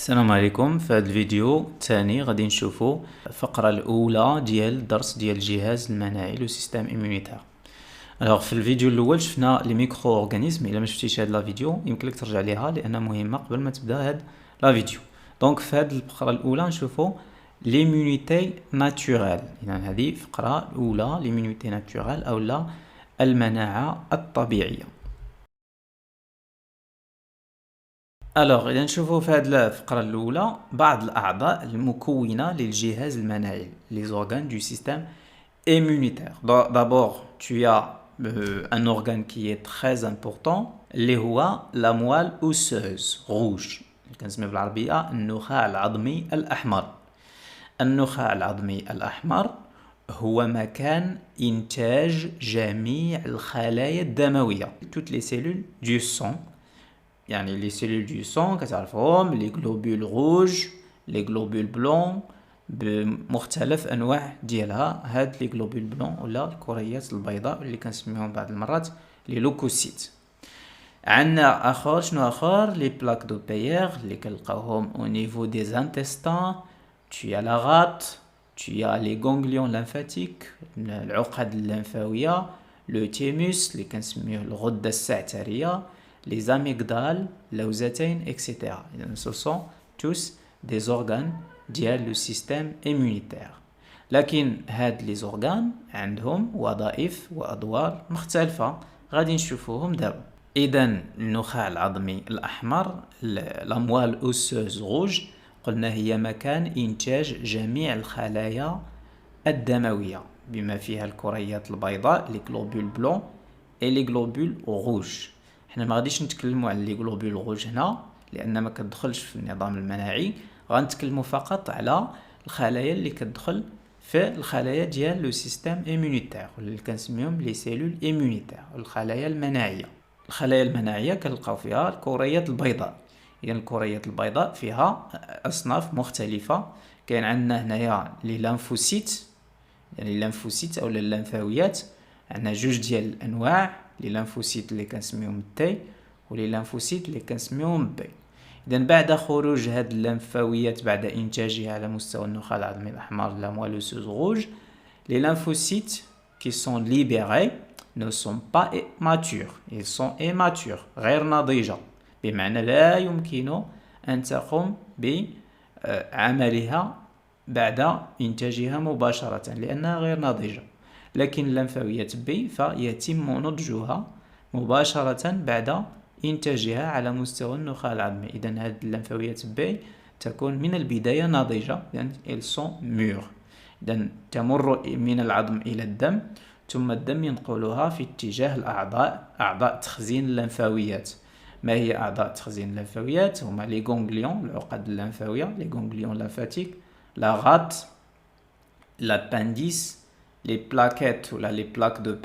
السلام عليكم. في هذا الفيديو الثاني غادي نشوفوا الفقرة الأولى ديال الدرس ديال الجهاز المناعي لو سيستيم إيمونيتير. في الفيديو الأول شفنا لي ميكرو أورغانيزم. إلا ما شفتيش هاد لا فيديو يمكن لك ترجع ليها لأنها مهمة قبل ما تبدا هاد لا فيديو. دونك في هاد الفقرة الأولى نشوفوا ليمونيتي ناتوريل. إذا هذه الفقرة الأولى ليمونيتي ناتوريل أو لا المناعة الطبيعية. إذا نشوفوا في هذه الفقرة الأولى بعض الأعضاء المكونة للجهاز المناعي les organes du système immunitaire. D'abord, tu as un organe qui est très important اللي هو la moelle osseuse rouge اللي كنسميه بالعربية النخاع العظمي الأحمر. النخاع العظمي الأحمر هو مكان إنتاج جميع الخلايا الدموية toutes les cellules du sang. يعني لي سيلول دو سون كتعرفهم لي غلوبول روج لي غلوبول بلون بمختلف انواع ديالها. هاد لي غلوبول بلون ولا الكريات البيضاء اللي كنسميهم بعض المرات لي لوكوسيت. عندنا شنو اخر لي بلاك دو بايير اللي كنلقاوهم او نيفو دي زانتستان. تي لا غات تي لي غونغليون لامفاتيك العقد اللمفاويه لو تيموس اللي كنسميوه الغده السعتريه les amygdales, لوزتين, etc. Ce sont tous des organes ديال le système immunitaire. لكن هاد les organes عندهم وظائف وأدوار مختلفة غادي نشوفوهم دابا. إذا النخاع العظمي الأحمر لاموال أوسوز روج قلنا هي مكان إنتاج جميع الخلايا الدموية بما فيها الكريات البيضاء لي غلوبول بلون et لي غلوبول روج. حنا ما غاديش نتكلموا على لي غلوبول روج هنا لان ما كتدخلش في النظام المناعي. غنتكلموا فقط على الخلايا اللي كتدخل في الخلايا ديال لو سيستيم ايمونيتير اللي كنسميهم لي سيلول ايمونيتير الخلايا المناعيه. الخلايا المناعيه كنلقاو فيها الكريات البيضاء. اذا الكريات البيضاء فيها اصناف مختلفه. كاين عندنا هنايا لي لانفوسيت يعني الليمفوسيت او اللمفاويات. عندنا جوج ديال الانواع لي لانفوسيت اللي كنسميهم تي ولي لانفوسيت اللي كنسميهم بي. اذا بعد خروج هاد اللمفاويات بعد انتاجها على مستوى النخاع العظمي الاحمر لا moelle osseuse rouge les lymphocytes qui sont libérés ne sont pas matures. ils sont immatures غير ناضجة بمعنى لا يمكن ان تقوم بعملها بعد انتاجها مباشرة لانها غير ناضجة. لكن اللمفاويات بي فيتم نضجها مباشرة بعد إنتاجها على مستوى النخاع العظمي. إذا هذه اللمفاويات بي تكون من البداية ناضجة لأن elles sont mûres. إذا تمر من العظم إلى الدم ثم الدم ينقلها في اتجاه الأعضاء أعضاء تخزين اللمفاويات. ما هي أعضاء تخزين اللمفاويات؟ هما لي غونغليون العقد اللمفاوية لي غونغليون لامفاتيك لا غات لابانديس لي بلاكيت ولا لي بلاك دو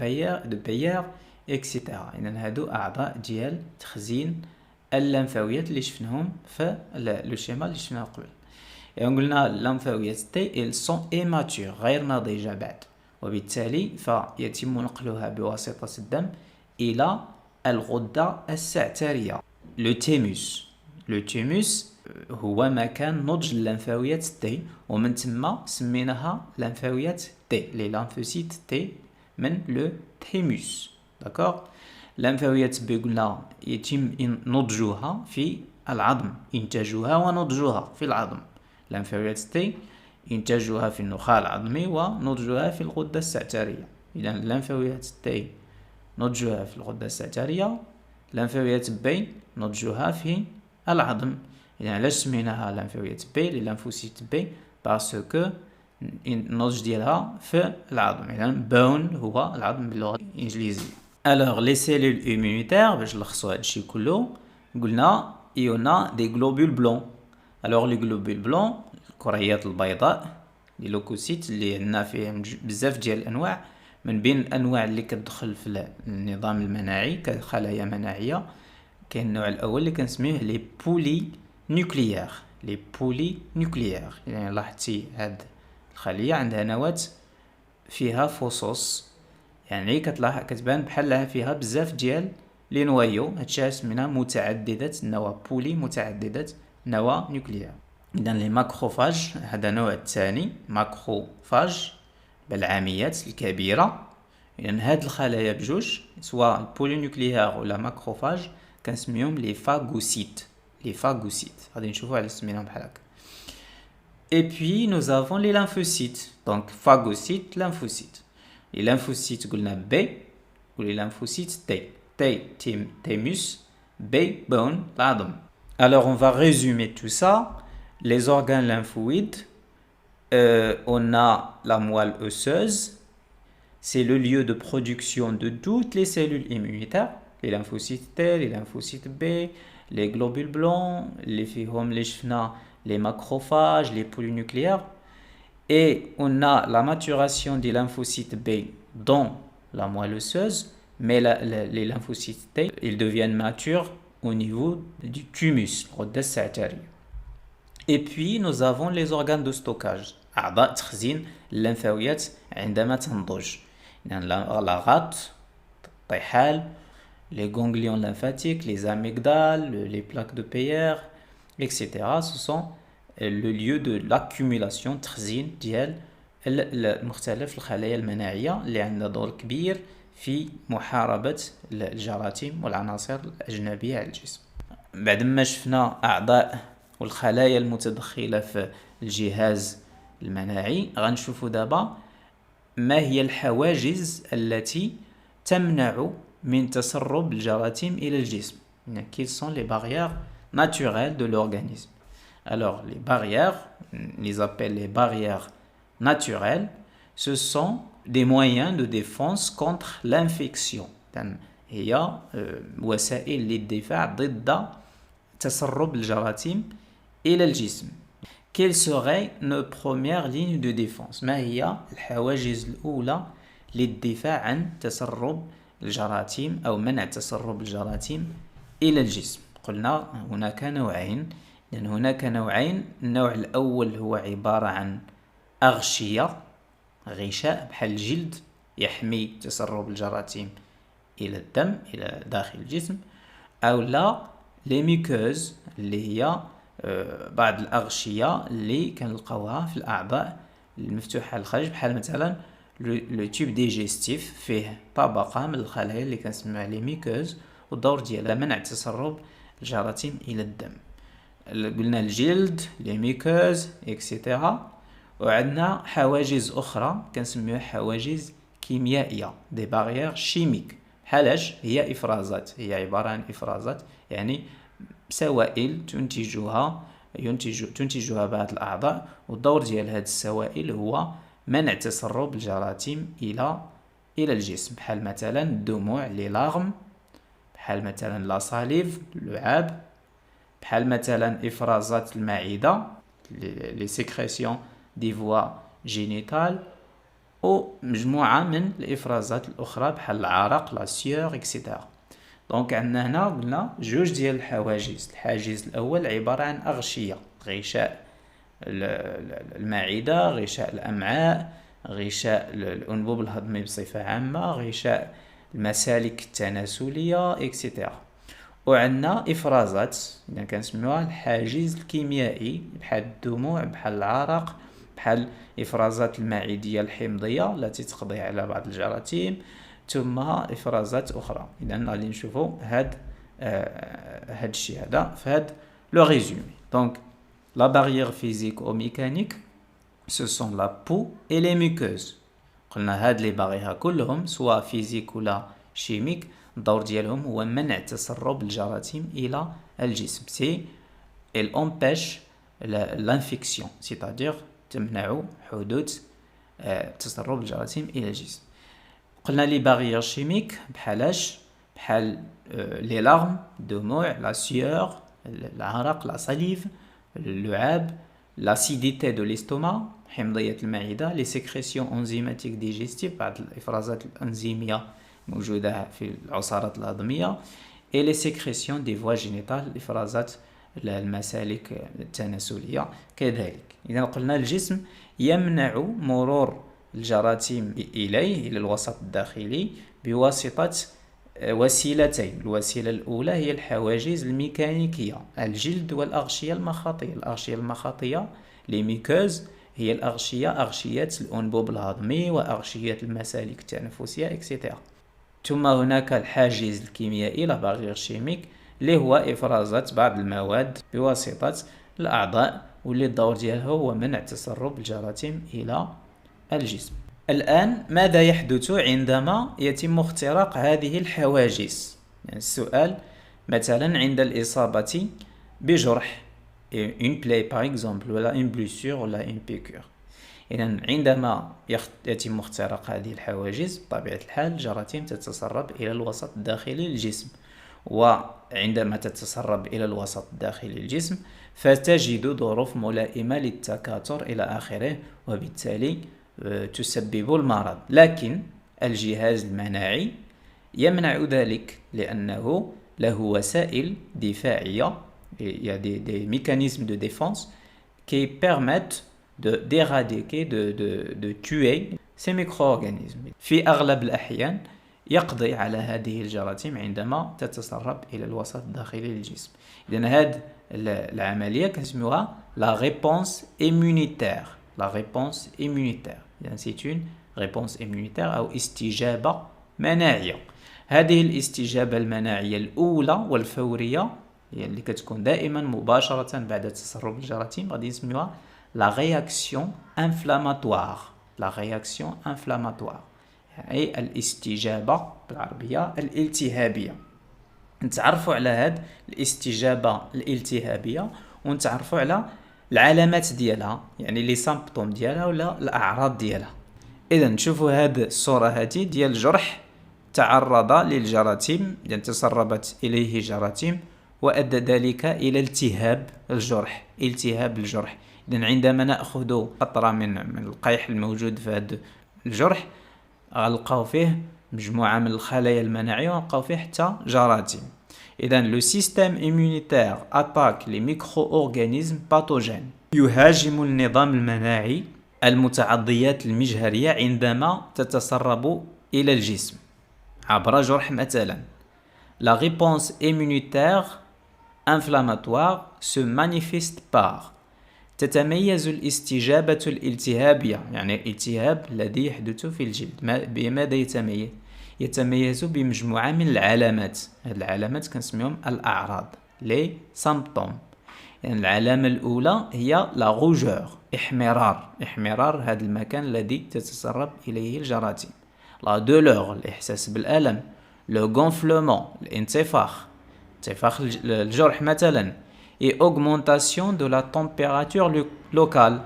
بايير اكسيتيرا. اذا هادو اعضاء ديال تخزين اللمفاويات اللي شفناهم في لو شيما اللي شفناه قبل. قلنا اللمفاويات تي ال سون ايماتور غير ناضجه بعد وبالتالي فيتم نقلها بواسطه الدم الى الغده السعتريه لو تيموس. لو تيموس هو مكان نضج اللمفاويات تي ومن ثم سميناها لمفاويات تي لي لامفوسيت تي من لو تيموس. داكوغ. اللمفاويات بي قلنا يتم نضجها في العظم انتاجها ونضجها في العظم. لمفاويات تي انتاجها في النخاع العظمي ونضجها في الغده السعتريه. اذا اللمفاويات تي نضجها في الغده السعتريه. لمفاويات بي نضجها في العظم. إذا علاش سميناها لمفاويات بي لي لامفوسيت بي باسكو النضج ديالها في العظم. إذا بون هو العظم باللغة الإنجليزية. لي سيلول إيمونيتير باش نلخصو هادشي كله قلنا يونا دي غلوبول بلون. لي غلوبول بلون الكريات البيضاء لي لوكوسيت اللي عندنا فيهم بزاف ديال الأنواع. من بين الأنواع اللي كتدخل في النظام المناعي كخلايا مناعية كاين النوع الأول اللي كنسميه لي بولي نوكليير. لي بولي نوكليير يعني لاحظتي هاد الخلية عندها نواة فيها فصوص يعني كتبان بحال فيها بزاف ديال لي نوايو. هادشي سميناها متعددة النواة بولي متعددة نواة نوكليير. إذا لي ماكروفاج هذا نوع الثاني، ماكروفاج بالعاميات الكبيرة. إذا هاد الخلايا بجوج سواء البولينوكليير ولا ماكروفاج كنسميهم لي فاغوسيت. لي فاغوسيت غادي نشوفوا على سميناهم بحال هكا. Et puis nous avons les lymphocytes. Donc phagocytes, lymphocytes. Les lymphocytes قلنا B ou les lymphocytes T. T thymus, B bone العظم. Alors on va résumer tout ça. Les organes lymphoïdes, on a la moelle osseuse. C'est le lieu de production de toutes les cellules immunitaires. Les lymphocytes T, les lymphocytes B, les globules blancs, les fihom, les chfna, les macrophages, les polynucléaires. Et on a la maturation des lymphocytes B dans la moelle osseuse, mais les lymphocytes T, ils deviennent matures au niveau du thymus. Et puis nous avons les organes de stockage. أعضاء تخزين الليمفاويات عندما تنضج. يعني la rate, الطحال, les ganglions lymphatiques, les amygdales, les plaques de Peyer, etc. Ce sont le lieu de l'accumulation تخزين ديال مختلف الخلايا المناعية اللي عندها دور كبير في محاربة الجراثيم والعناصر الأجنبية على الجسم. بعد ما شفنا أعضاء والخلايا المتدخلة في الجهاز المناعي، غنشوفوا دابا ما هي الحواجز التي تمنع من تسرب الجراثيم إلى الجسم. Quelles sont les barrières naturelles de l'organisme. Alors les barrières, on les appelle les barrières naturelles, ce sont des moyens de défense contre l'infection. هي وسائل للدفاع ضد تسرب الجراثيم إلى الجسم. Quelles seraient nos premières lignes de défense؟ ما هي الحواجز الأولى للدفاع عن تسرب الجراثيم أو منع تسرب الجراثيم إلى الجسم؟ قلنا هناك نوعين. لأن هناك نوعين. النوع الأول هو عبارة عن أغشية، غشاء بحال الجلد يحمي تسرب الجراثيم إلى الدم إلى داخل الجسم، أو لا لي ميكوز اللي هي بعض الأغشية اللي كنلقاوها في الأعضاء المفتوحة للخارج، بحال مثلا لو تيوب ديجيستيف فيه طبقة من الخلايا اللي كنسميوها لي ميكوز، والدور ديالها منع تسرب الجراثيم إلى الدم. قلنا الجلد، لي ميكوز اكسيتيرا. وعندنا حواجز أخرى كنسميوها حواجز كيميائية، دي باريير شيميك. بحالاش هي إفرازات، هي عبارة عن إفرازات، يعني سوائل تنتجها بعض الأعضاء، والدور ديال هذه السوائل هو منع تسرب الجراثيم إلى الجسم، بحال مثلا الدموع لي لارم، بحال مثلا لا ساليف اللعاب، بحال مثلا إفرازات المعدة لي سيكريسيون دي فوا جينيتال، ومجموعة من الإفرازات الأخرى بحال العرق لا سيور اكسيتيرا. دونك عندنا هنا قلنا جوج ديال الحواجز. الحاجز الأول عبارة عن أغشية، غشاء المعدة، غشاء الأمعاء، غشاء الأنبوب الهضمي بصفة عامة، غشاء المسالك التناسلية اكسيتيرا. وعندنا إفرازات يعني كنسميوها الحاجز الكيميائي، بحال الدموع، بحال العرق، بحال إفرازات المعدية الحمضية التي تقضي على بعض الجراثيم، ثم إفرازات أخرى. إذا غادي نشوفوا هاد الشيء هذا في هاد لو ريزومي. دونك لا باريير فيزيك أو ميكانيك ce sont la peau et les muqueuses. قلنا هاد لي باريير كلهم سواء فيزيك ولا شيميك الدور ديالهم هو منع تسرب الجراثيم إلى الجسم. سي elle empêche l'infection، c'est-à-dire تمنع حدوث تسرب الجراثيم إلى الجسم. قلنا لي باريير شيميك بحالاش؟ بحال لي لارم، الدموع، لا سيور، العرق، لا ساليف، اللعاب، لاسيديتي دو ليستوما، حمضية المعدة، لي سيكريسيون انزيماتيك ديجيستيف، بعض الإفرازات الأنزيمية موجودة في العصارات الهضمية، et les sécrétions des voies génitales، الإفرازات المسالك التناسلية كذلك. إذا قلنا الجسم يمنع مرور الجراثيم إليه إلى الوسط الداخلي بواسطة وسيلتين. الوسيلة الأولى هي الحواجز الميكانيكية، الجلد والأغشية المخاطية. الأغشية المخاطية لي ميكوز هي أغشية الأنبوب الهضمي وأغشية المسالك التنفسية إكسيتيرا. ثم هناك الحاجز الكيميائي لا بارير شيميك اللي هو إفرازات بعض المواد بواسطة الأعضاء، واللي الدور ديالها هو منع تسرب الجراثيم إلى الجسم. الآن ماذا يحدث عندما يتم اختراق هذه الحواجز؟ يعني السؤال مثلا عند الإصابة بجرح une plaie par exemple ولا une blessure ولا une piqûre. إذن عندما يتم اختراق هذه الحواجز بطبيعة الحال الجراثيم تتسرب إلى الوسط الداخلي للجسم، وعندما تتسرب إلى الوسط الداخلي للجسم فتجد ظروف ملائمة للتكاثر إلى آخره، وبالتالي تسبب المرض. لكن الجهاز المناعي يمنع ذلك لأنه له وسائل دفاعية، il y a des mécanismes de défense qui permettent d'éradiquer, de tuer ces micro-organismes. في أغلب الأحيان يقضي على هذه الجراثيم عندما تتسرب إلى الوسط الداخلي للجسم. إذن هذه العملية كنسميوها la réponse immunitaire. La réponse immunitaire. يعني c'est une réponse immunitaire أو استجابة مناعية. هذه الاستجابة المناعية الأولى والفورية اللي كتكون دائما مباشرة بعد تسرب الجراثيم غادي نسميوها la réaction inflammatoire. La réaction inflammatoire يعني الاستجابة بالعربية الالتهابية. نتعرفوا على هذه الاستجابة الالتهابية ونتعرفوا على العلامات ديالها، يعني لي سامبتوم ديالها ولا الأعراض ديالها. إذا نشوفوا هذه الصورة هذه ديال جرح تعرض للجراثيم، يعني تسربت إليه جراثيم وأدى ذلك إلى التهاب الجرح. التهاب الجرح. إذن عندما نأخذ قطرة من القيح الموجود في هذا الجرح غنلقاو فيه مجموعة من الخلايا المناعية ونلقاو فيه حتى جراثيم. إذن لو سيستم إيمونيتير أتاك لي ميكرو أورغانيزم باثوجين، يهاجم النظام المناعي المتعضيات المجهرية عندما تتسرب إلى الجسم عبر جرح مثلا. La réponse immunitaire inflammatoire se manifeste par تتميز الاستجابة الالتهابية، يعني الالتهاب الذي يحدث في الجلد بماذا يتميز؟ يتميز بمجموعة من العلامات. هذه العلامات كنسميهم الأعراض لي سامبتوم. يعني العلامة الأولى هي لا روجور، إحمرار هذا المكان الذي تتسرب إليه الجراثيم. لا دولور، الإحساس بالألم. لو غونفلومون، الانتفاخ، انتفاخ الجرح مثلا. et augmentation de la température locale،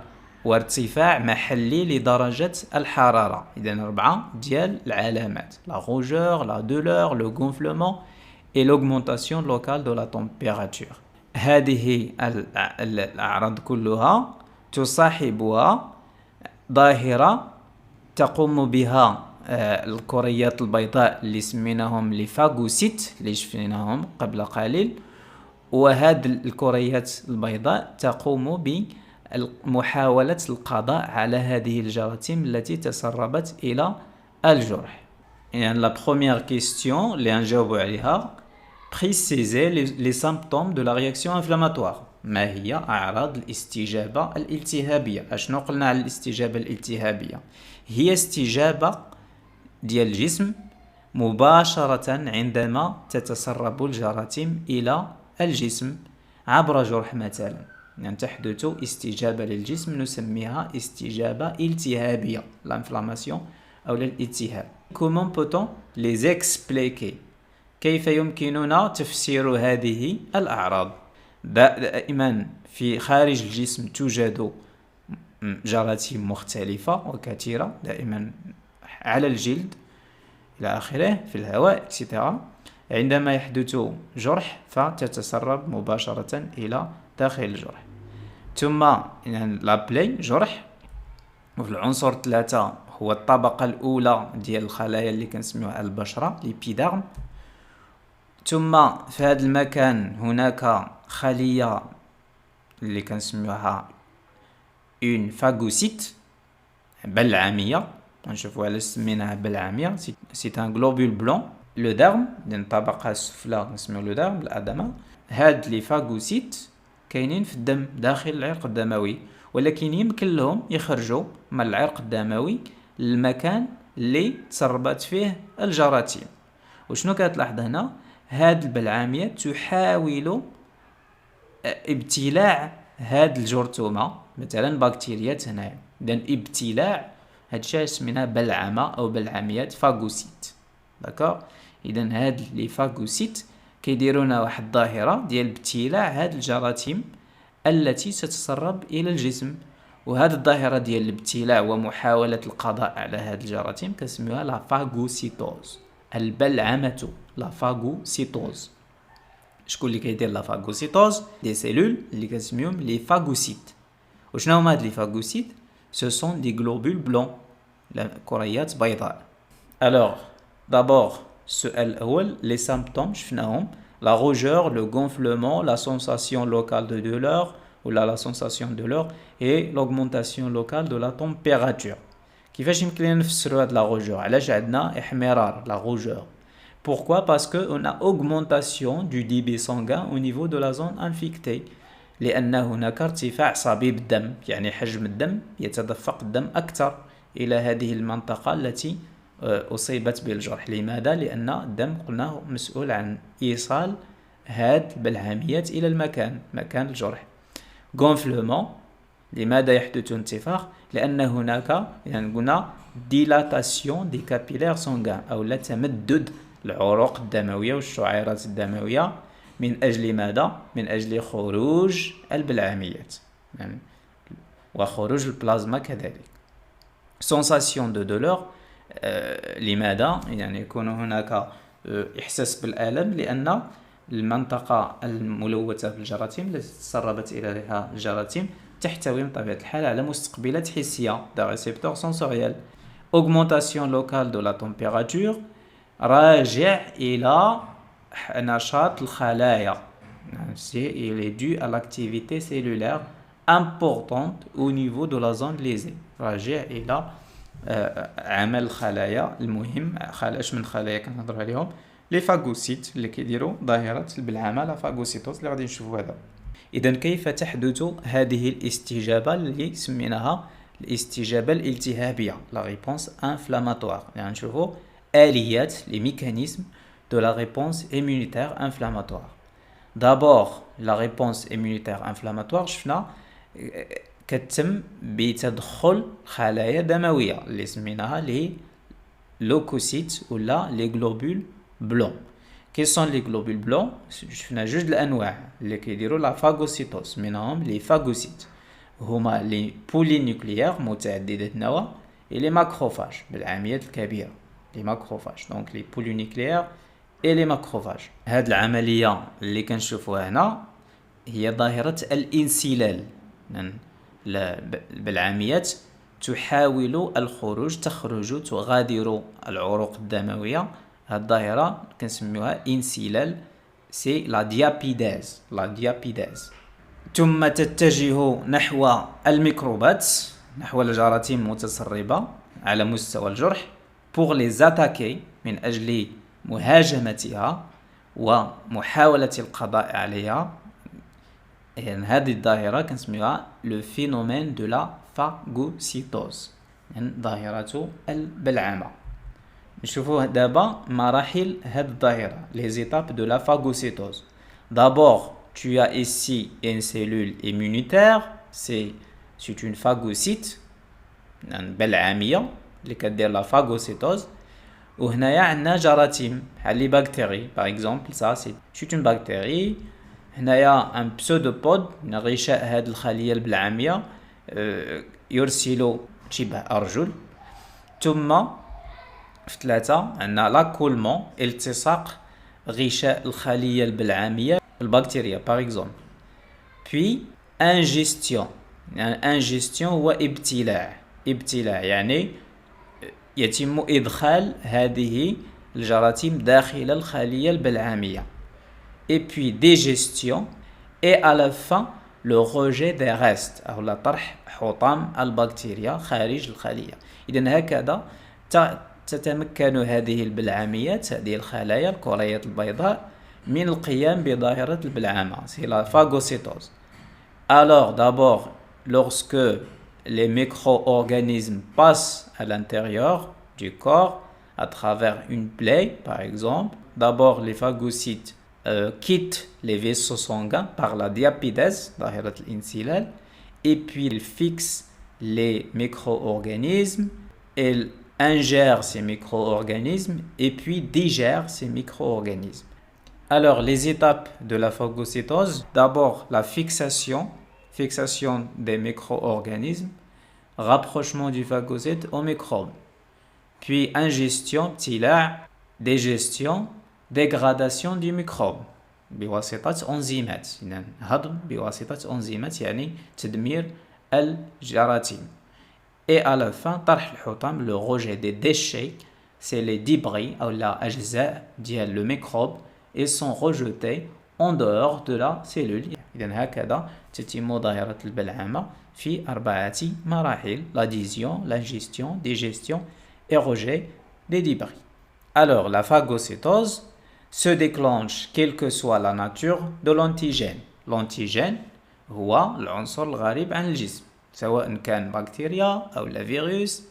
وارتفاع محلي لدرجة الحرارة. إذن 4 ديال العلامات: la rougeur, la douleur, le gonflement et l'augmentation locale de la température. هذه الأعراض كلها تصاحبها ظاهرة تقوم بها الكريات البيضاء اللي سميناهم لي فاغوسيت اللي شفناهم قبل قليل، وهذه الكريات البيضاء تقوم بمحاولة القضاء على هذه الجراثيم التي تسربت إلى الجرح. يعني la première question اللي نجاوب عليها préciser les symptômes de la réaction inflammatoire. ما هي أعراض الاستجابة الالتهابية؟ أشنو قلنا على الاستجابة الالتهابية؟ هي استجابة ديال الجسم مباشرة عندما تتسرب الجراثيم إلى الجسم عبر جرح مثلا. يعني تحدث استجابة للجسم نسميها استجابة التهابية، l'inflammation أو الالتهاب. Comment peut-on les expliquer؟ كيف يمكننا تفسير هذه الأعراض؟ دائما في خارج الجسم توجد جراثيم مختلفة وكثيرة، دائما على الجلد إلى آخره، في الهواء etc. عندما يحدث جرح فتتسرب مباشرة إلى داخل الجرح. ثم يعني لابلي جرح، وفي العنصر 3 هو الطبقة الأولى ديال الخلايا اللي كنسميوها البشرة ليبيدارم. ثم في هذا المكان هناك خلية اللي كنسميوها اون فاغوسيت بلعامية، نشوفوا علاش سميناها بلعامية. سي ان غلوبول بلون لو ديرم ديال الطبقة السفلى نسميو لو ديرم بالأدمة. هاد لي فاغوسيت كاينين في الدم داخل العرق الدموي، ولكن يمكن لهم يخرجوا من العرق الدموي للمكان اللي تسربت فيه الجراثيم. وشنو كتلاحظ هنا؟ هاد البلعاميات تحاول ابتلاع هاد الجرثومة، مثلا بكتيريات هنايا. اذا ابتلاع هادشي سميناه بلعمة او بلعميات فاغوسيت. داكوغ؟ اذا هاد لي فاغوسيت كيديرونا واحد الظاهرة ديال ابتلاع هاد الجراثيم التي ستتسرب الى الجسم. وهاد الظاهرة ديال الابتلاع ومحاولة القضاء على هاد الجراثيم كنسميوها لا فاغوسيتوز، البلعمة، لا فاغوسيتوز. شكون اللي كيدير لا فاغوسيتوز؟ دي سيلول اللي كنسميوهم لي فاغوسيت. وشنو هما هاد لي فاغوسيت؟ سو سون دي غلوبول بلون، كريات بيضاء. الوغ دابور السؤال الاول لي سيمبتوم شفناهم: لا روجور، لو gonflement, la sensation locale de douleur ou la sensation de douleur et l'augmentation locale de la température. كيفاش يمكن لنا نفسروا هاد لا روجور؟ علاش عندنا احمرار لا روجور؟ Pourquoi? Parce qu'on a augmentation du débit sanguin au niveau de la zone infectée. لأن هناك ارتفاع صبيب الدم، يعني حجم الدم يتدفق الدم أكثر إلى هذه المنطقة التي أصيبت بالجرح. لماذا؟ لأن الدم قلنا مسؤول عن إيصال هاد البلعاميات إلى مكان الجرح. gonflement، لماذا يحدث انتفاخ؟ لأن هناك يعني قلنا dilatation des capillaires sanguins، أو لا تمدد العروق الدموية والشعيرات الدموية. من أجل ماذا؟ من أجل خروج البلعاميات يعني وخروج البلازما كذلك. sensation de douleur، لماذا؟ يعني يكون هناك إحساس بالألم لأن المنطقة الملوثة بالجراثيم التي تسربت إليها الجراثيم تحتوي بطبيعة الحال على مستقبلات حسية، des récepteurs sensoriels. augmentation locale de la température، راجع إلى نشاط الخلايا. Il est dû à l'activité cellulaire importante au niveau de la zone lésée. راجع إلى عمل الخلايا المهم. اش من خلايا كنهضروا عليهم؟ لي فاغوسيت اللي كيديروا ظاهرة البلعامة، لا فاغوسيتوز اللي غادي نشوفوا هذا. إذا كيف تحدث هذه الاستجابة اللي سميناها الاستجابة الالتهابية، لا ريبونس انفلاماتوار؟ يعني نشوفوا آليات لي ميكانيزم de la réponse immunitaire inflammatoire. D'abord, la réponse immunitaire inflammatoire شفنا كتم بتدخل خلايا دموية اللي سميناها لي لوكوسيت ولا لي غلوبول بلون. كي سون لي غلوبول بلون؟ شفنا جوج الانواع اللي كيديروا لا فاغوسيتوز، منهم لي فاغوسيت هما لي بولينيوكليير متعددة النواة، لي ماكروفاج بالعاميات الكبيرة، لي ماكروفاج. دونك لي بولينيوكليير et les macrophages. هاد العملية اللي كنشوفوها هنا هي ظاهرة الانسلال. البلعاميات تحاول الخروج، تغادر العروق الدموية. هاد الظاهرة كنسميوها انسلال، سي لا ديابيداز، لا ديابيداز. ثم تتجه نحو الميكروبات، نحو الجراثيم المتسربة على مستوى الجرح pour les attaquer، من أجل مهاجمتها ومحاولة القضاء عليها. يعني هذه الظاهرة كنسميوها لو فينومين دو لا فاغوسيتوز، يعني ظاهرة البلعمة. نشوفوا دابا مراحل هذه الظاهرة، les étapes de la phagocytose. D'abord, tu as ici une cellule immunitaire, c'est une phagocyte، يعني بلعامية اللي كدير لا فاغوسيتوز. وهنايا عندنا جراثيم بحال لي بكتيري، باغ اكزومبل سا سي اون بكتيري. هنايا ان بسودوبود، من غشاء هاد الخلية البلعامية، يرسل شبه أرجل. ثم في ثلاثة عندنا لاكولمون، التصاق غشاء الخلية البلعامية البكتيريا باغ اكزومبل. بي انجستيون، يعني انجستيون هو ابتلاع يعني يتم إدخال هذه الجراثيم داخل الخلية البلعامية. Et puis digestion et à la fin le rejet des restes، أو لا طرح حطام البكتيريا خارج الخلية. إذن هكذا تتمكن هذه البلعاميات هذه الخلايا الكريات البيضاء من القيام بظاهرة البلعامة c'est la phagocytose. Alors d'abord lorsque les micro-organismes passent à l'intérieur du corps à travers une plaie par exemple, d'abord les phagocytes quittent les vaisseaux sanguins par la diapidèse ظاهرة الانسلال et puis ils fixent les micro-organismes, ils ingèrent ces micro-organismes et puis digèrent ces micro-organismes. Alors, les étapes de la phagocytose, d'abord la fixation des micro-organismes, rapprochement du phagocyte au microbe, puis ingestion, ابتلاع, digestion, dégradation du microbe بواسطة أنزيمات. إذن هضم بواسطة أنزيمات يعني تدمير الجراثيم. Et à la fin, طرح الحطام, le rejet des déchets, c'est les débris أو لا أجزاء ديال le microbe et sont rejetés en dehors de la cellule. إذن هكذا تتم ظاهرة البلعامة في 4 مراحل: l'adhésion, l'ingestion, digestion et rejet des débris. Alors, la phagocytose se déclenche quelle que soit la nature de l'antigène. L'antigène هو العنصر الغريب عن الجسم سواء كان بكتيريا أو لا فيروس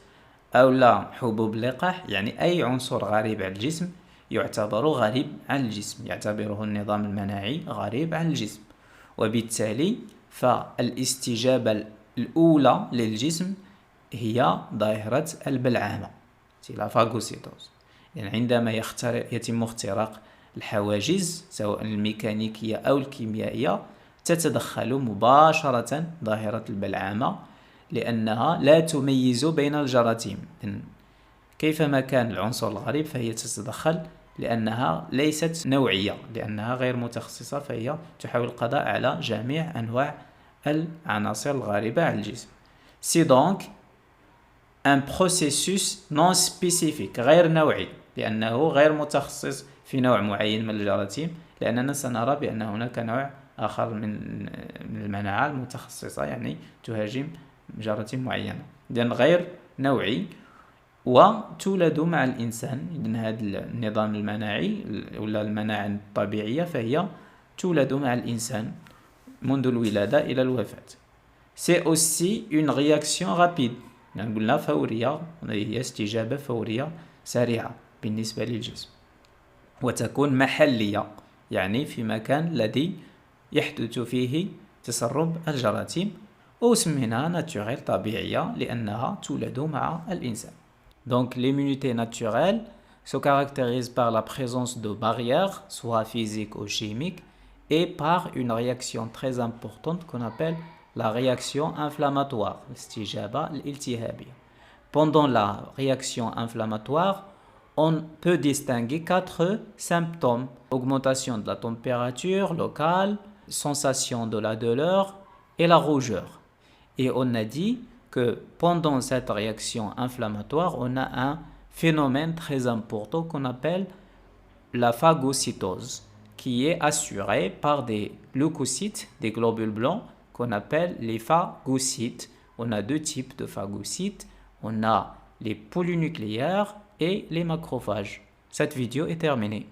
أو لا حبوب اللقاح، يعني أي عنصر غريب عن الجسم يعتبر غريب عن الجسم، يعتبره النظام المناعي غريب عن الجسم، وبالتالي فالاستجابة الأولى للجسم هي ظاهرة البلعامة c'est la phagocytose. يعني عندما يتم اختراق الحواجز سواء الميكانيكية أو الكيميائية تتدخل مباشرة ظاهرة البلعامة لأنها لا تميز بين الجراثيم. كيفما كان العنصر الغريب فهي تتدخل لأنها ليست نوعية، لأنها غير متخصصة، فهي تحاول القضاء على جميع أنواع العناصر الغريبة على الجسم. C'est donc un processus non spécifique غير نوعي لأنه غير متخصص في نوع معين من الجراثيم، لأننا سنرى بأن هناك نوع آخر من المناعة المتخصصة يعني تهاجم جراثيم معينة. إذن غير نوعي وتولد مع الإنسان. إذن هذا النظام المناعي ولا المناعة الطبيعية فهي تولد مع الإنسان منذ الولادة إلى الوفاة. C'est aussi une réaction rapide، يعني قلنا فورية، هي استجابة فورية سريعة بالنسبة للجسم، وتكون محلية يعني في مكان الذي يحدث فيه تسرب الجراثيم، وسميناها ناتوريل طبيعية لأنها تولد مع الإنسان. Donc l'immunité naturelle se caractérise par la présence de barrières, soit physiques ou chimiques, et par une réaction très importante qu'on appelle la réaction inflammatoire, الاستجابة الالتهابية. Pendant la réaction inflammatoire, on peut distinguer 4 symptômes: augmentation de la température locale, sensation de la douleur et la rougeur. Et on a dit que pendant cette réaction inflammatoire, on a un phénomène très important qu'on appelle la phagocytose, qui est assurée par des leucocytes, des globules blancs, qu'on appelle les phagocytes. On a 2 types de phagocytes, on a les polynucléaires et les macrophages. Cette vidéo est terminée.